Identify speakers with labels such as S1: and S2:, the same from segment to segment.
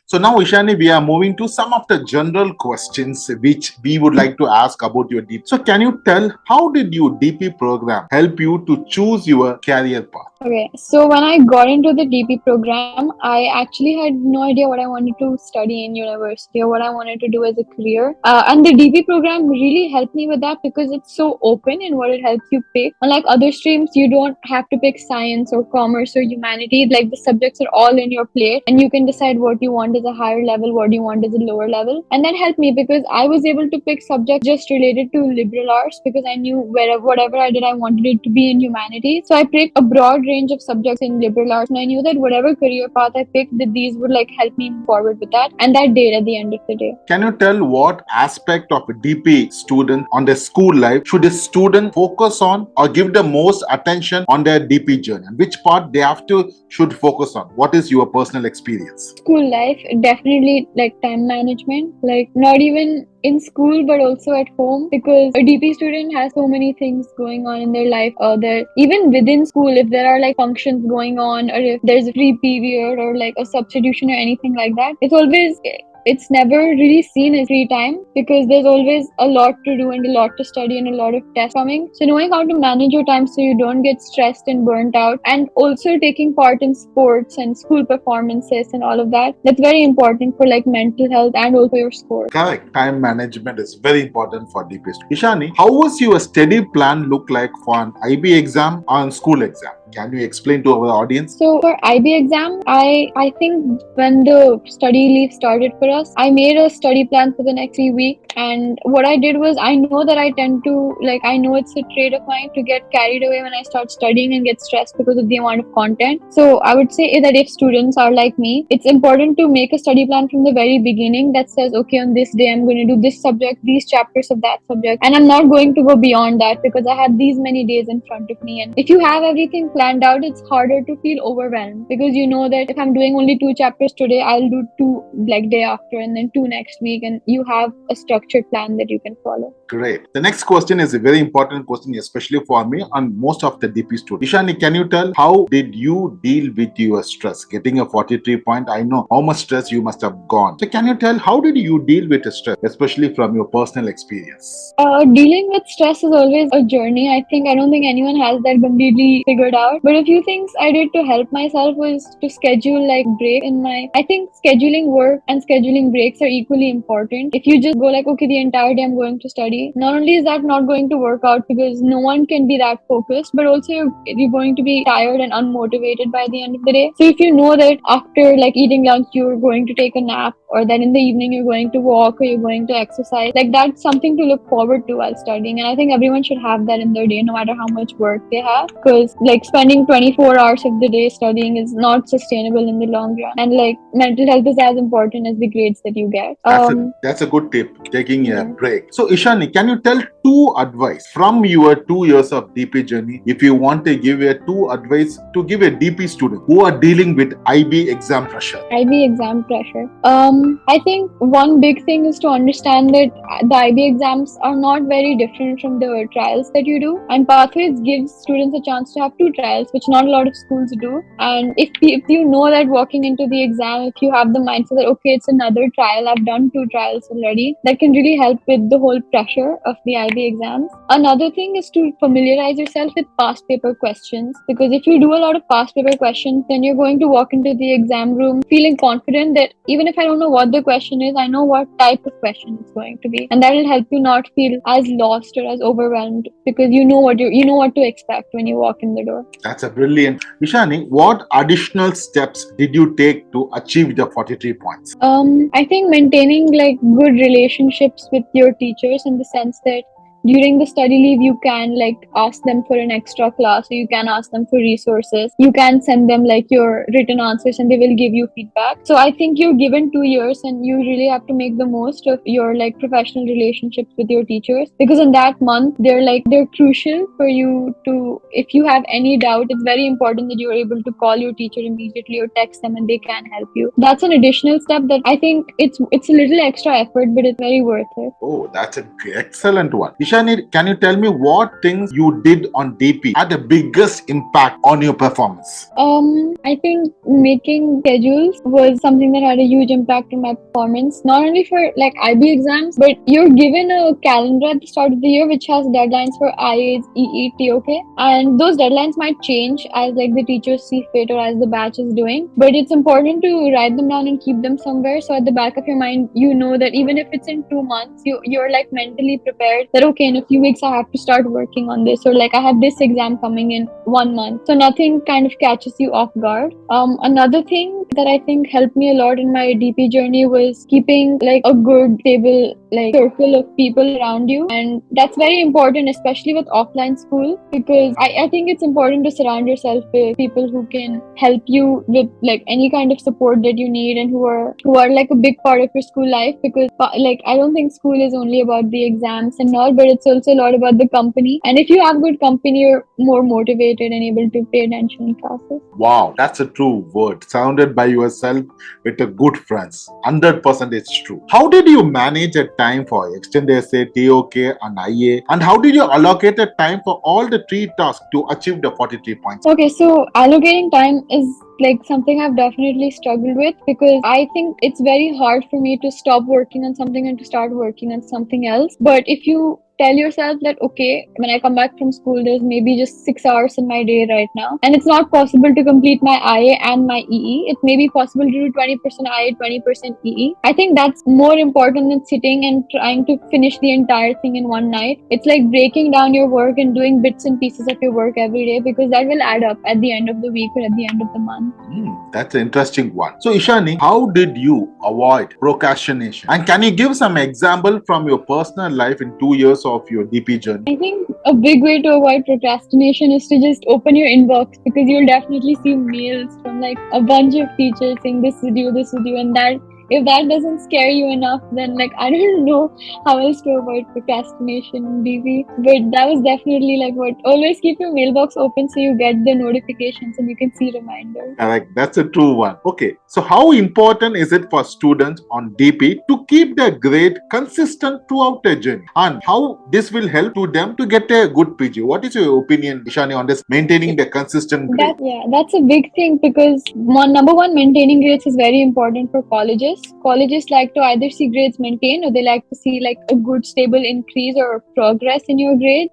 S1: So now, Ishani, we are moving to some of the general questions which we would like to ask about your DP. So can you tell how did your DP program help you to choose your career path?
S2: Okay, so when I got into the DP program, I actually had no idea what I wanted to study in university or what I wanted to do as a career. And the DP program really helped me with that because it's so open in what it helps you pick. Unlike other streams, you don't have to pick science or commerce or humanities. Like the subjects are all in your plate, and you can decide what you want as a higher level, what you want as a lower level. And that helped me because I was able to pick subjects just related to liberal arts because I knew whatever I did, I wanted it to be in humanities. So I picked a broad range of subjects in liberal arts, and I knew that whatever career path I picked, that these would like help me move forward with that, and that did at the end of the day.
S1: Can you tell what aspect of a DP student on their school life should a student focus on or give the most attention on their DP journey, and which part they have to should focus on? What is your personal experience?
S2: School life, definitely like time management, like not even in school but also at home, because a DP student has so many things going on in their life. There even within school, if there are like functions going on or if there's a free period or like a substitution or anything like that, it's never really seen as free time because there's always a lot to do and a lot to study and a lot of tests coming. So knowing how to manage your time so you don't get stressed and burnt out, and also taking part in sports and school performances and all of that, that's very important for like mental health and also your score.
S1: Correct. Time management is very important for DP. Ishani, how was your study plan look like for an IB exam or an school exam? Can you explain to our audience?
S2: So for IB exam, I think when the study leave started for us, I made a study plan for the next 3 weeks. And what I did was, I know that I tend to I know it's a trait of mine to get carried away when I start studying and get stressed because of the amount of content. So I would say that if students are like me, it's important to make a study plan from the very beginning that says, okay, on this day I'm going to do this subject, these chapters of that subject, and I'm not going to go beyond that because I have these many days in front of me. And if you have everything planned out, it's harder to feel overwhelmed because you know that if I'm doing only 2 chapters today, I'll do 2 like day after and then 2 next week, and you have a structured plan that you can follow.
S1: Great. The next question is a very important question, especially for me and most of the DP students. Ishani, can you tell how did you deal with your stress? Getting a 43 point, I know how much stress you must have gone. So can you tell how did you deal with the stress, especially from your personal experience?
S2: Dealing with stress is always a journey. I don't think anyone has that completely figured out. But a few things I did to help myself was to schedule like break in my. I think scheduling work and scheduling breaks are equally important. If you just go like, okay, the entire day I'm going to study, not only is that not going to work out because no one can be that focused, but also you're going to be tired and unmotivated by the end of the day. So if you know that after like eating lunch you're going to take a nap, or that in the evening you're going to walk or you're going to exercise, like that's something to look forward to while studying. And I think everyone should have that in their day, no matter how much work they have, because like spending 24 hours of the day studying is not sustainable in the long run, and like mental health is as important as the grades that you get.
S1: That's a good tip, taking a break. So Ishani, can you tell 2 advice from your 2 years of DP journey if you want to give a 2 advice to give a DP student who are dealing with IB exam pressure?
S2: IB exam pressure. I think one big thing is to understand that the IB exams are not very different from the trials that you do, and Pathways gives students a chance to have 2 trials, which not a lot of schools do. And if you know that walking into the exam, if you have the mindset that okay, it's another trial, I've done 2 trials already, that can really help with the whole pressure of the IB exams. Another thing is to familiarize yourself with past paper questions, because if you do a lot of past paper questions, then you're going to walk into the exam room feeling confident that even if I don't know what the question is, I know what type of question it's going to be, and that will help you not feel as lost or as overwhelmed because you know what to expect when you walk in the door.
S1: That's a brilliant. Ishani, what additional steps did you take to achieve the 43 points?
S2: I think maintaining like good relationships with your teachers, in the sense that during the study leave you can like ask them for an extra class, or you can ask them for resources, you can send them like your written answers and they will give you feedback. So I think you're given 2 years and you really have to make the most of your like professional relationships with your teachers, because in that month they're crucial for you to, if you have any doubt, it's very important that you're able to call your teacher immediately or text them and they can help you. That's an additional step that I think it's a little extra effort, but it's very worth it.
S1: Oh, that's an excellent one. Ishani, Ishani, can you tell me what things you did on DP had the biggest impact on your performance?
S2: I think making schedules was something that had a huge impact on my performance. Not only for like IB exams, but you're given a calendar at the start of the year which has deadlines for IAs, EE, TOK, and those deadlines might change as like the teachers see fit or as the batch is doing. But it's important to write them down and keep them somewhere, so at the back of your mind, you know that even if it's in 2 months, you're like mentally prepared that okay, in a few weeks I have to start working on this, or like I have this exam coming in 1 month, so nothing kind of catches you off guard. Another thing that I think helped me a lot in my DP journey was keeping like a good stable like circle of people around you, and that's very important, especially with offline school, because I think it's important to surround yourself with people who can help you with like any kind of support that you need, and who are like a big part of your school life, because like I don't think school is only about the exams and all, but it's also a lot about the company, and if you have good company, you're more motivated and able to pay attention in classes.
S1: Wow, that's a true word. Sounded by yourself with a good friends. 100% it's true. How did you manage a time for extended essay, TOK, and IA? And how did you allocate a time for all the three tasks to achieve the 43 points?
S2: Okay, so allocating time is like something I've definitely struggled with, because I think it's very hard for me to stop working on something and to start working on something else. But if you tell yourself that okay, when I come back from school, there's maybe just 6 hours in my day right now, and it's not possible to complete my IA and my EE. It may be possible to do 20% IA, 20% EE. I think that's more important than sitting and trying to finish the entire thing in one night. It's like breaking down your work and doing bits and pieces of your work every day, because that will add up at the end of the week or at the end of the month.
S1: That's an interesting one. So, Ishani, how did you avoid procrastination? And can you give some example from your personal life in 2 years of your DP journey?
S2: I think a big way to avoid procrastination is to just open your inbox, because you'll definitely see mails from like a bunch of teachers saying this is due, and that if that doesn't scare you enough, then like I don't know how else to avoid procrastination in DP. But that was definitely like what, always keep your mailbox open so you get the notifications and you can see reminders.
S1: Correct. That's a true one. Okay. So how important is it for students on DP to keep their grade consistent throughout their journey? And how this will help to them to get a good PG? What is your opinion, Ishani, on this maintaining the consistent grade?
S2: That's a big thing, because number one, maintaining grades is very important for colleges. Colleges like to either see grades maintained, or they like to see like a good stable increase or progress in your grade.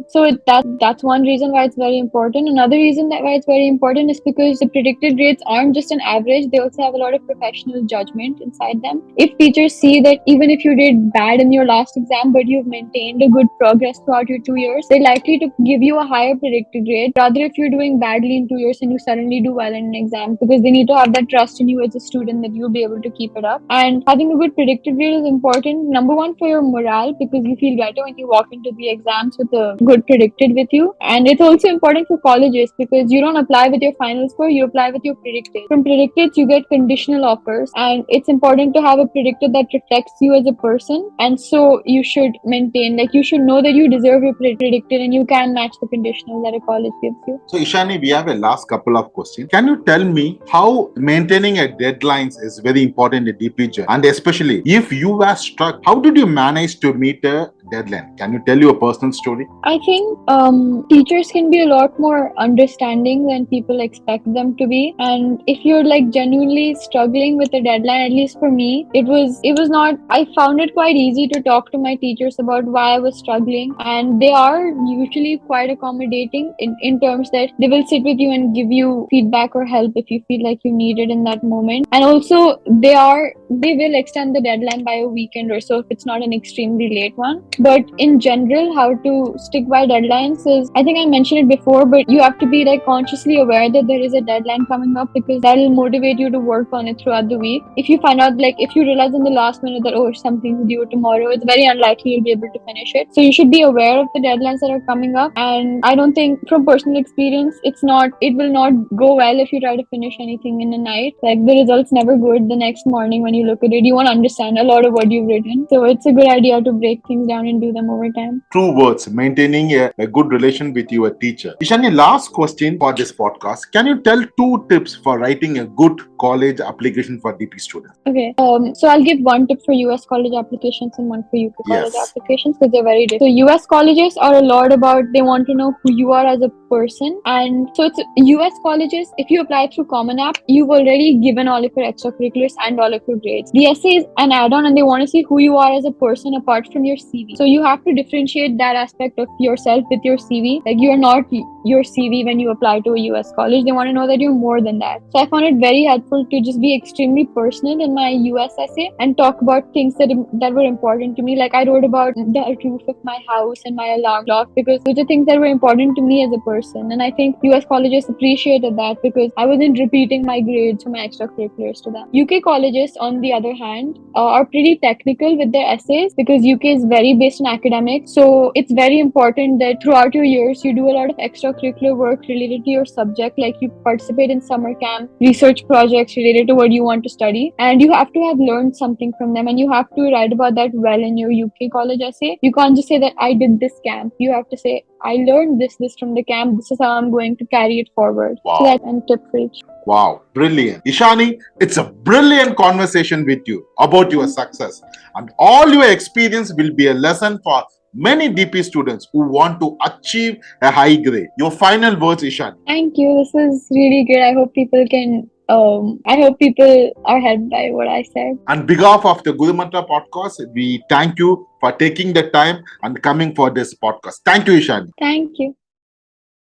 S2: So that's one reason why it's very important. Another reason why it's very important is because the predicted grades aren't just an average, they also have a lot of professional judgment inside them. If teachers see that even if you did bad in your last exam but you've maintained a good progress throughout your 2 years, they're likely to give you a higher predicted grade, rather if you're doing badly in 2 years and you suddenly do well in an exam, because they need to have that trust in you as a student that you'll be able to keep it up. And having a good predicted grade is important, number one, for your morale, because you feel better when you walk into the exams with a good predicted with you. And it's also important for colleges, because you don't apply with your final score, you apply with your predicted. From predicted you get conditional offers, and it's important to have a predicted that reflects you as a person. And so you should maintain, like you should know that you deserve your predicted and you can match the conditional that a college gives you.
S1: So Ishani, we have a last couple of questions. Can you tell me how maintaining a deadlines is very important in DP journey, and especially if you were struck, how did you manage to meet a deadline? Can you tell your personal story?
S2: I think teachers can be a lot more understanding than people expect them to be, and if you're like genuinely struggling with a deadline, at least for me, it was not, I found it quite easy to talk to my teachers about why I was struggling, and they are usually quite accommodating in terms that they will sit with you and give you feedback or help if you feel like you need it in that moment. And also they will extend the deadline by a weekend or so if it's not an extremely late one. But in general, how to stick by deadlines is, I think I mentioned it before, but you have to be like consciously aware that there is a deadline coming up, because that will motivate you to work on it throughout the week. If you find out, like if you realize in the last minute that oh, something's due tomorrow, it's very unlikely you'll be able to finish it. So you should be aware of the deadlines that are coming up. And I don't think, from personal experience, it will not go well if you try to finish anything in a night. Like the result's never good the next morning when you look at it, you won't understand a lot of what you've written. So it's a good idea to break things down and do them over time.
S1: True words, maintaining a good relation with your teacher. Ishani, last question for this podcast. Can you tell 2 tips for writing a good college application for DP students?
S2: Okay. So I'll give one tip for US college applications and one for UK college
S1: Yes.
S2: applications because they're very different. So US colleges are a lot about, they want to know who you are as a person. And so it's US colleges, if you apply through Common App, you've already given all of your extracurriculars and all of your grades. The essay is an add-on and they want to see who you are as a person apart from your CV. So you have to differentiate that aspect of yourself with your CV. Like you're not your CV when you apply to a US college. They want to know that you're more than that. So I found it very helpful to just be extremely personal in my US essay and talk about things that were important to me. Like I wrote about the roof of my house and my alarm clock because those are things that were important to me as a person. And I think US colleges appreciated that because I wasn't repeating my grades or my extracurriculars to them. UK colleges, on the other hand, are pretty technical with their essays because UK is very based on academics. So it's very important that throughout your years, you do a lot of extracurricular work related to your subject. Like you participate in summer camp, research projects related to what you want to study. And you have to have learned something from them. And you have to write about that well in your UK college essay. You can't just say that I did this camp. You have to say, I learned this from the camp. This is how I'm going to carry it forward.
S1: Wow.
S2: So that's a tip for each.
S1: Wow, brilliant. Ishani, it's a brilliant conversation with you about your success. And all your experience will be a lesson for many DP students who want to achieve a high grade. Your final words, Ishani.
S2: Thank you. This was really good. I hope people are helped by what I said.
S1: On behalf of the Gurumantra podcast, we thank you for taking the time and coming for this podcast. Thank you, Ishani.
S2: Thank you.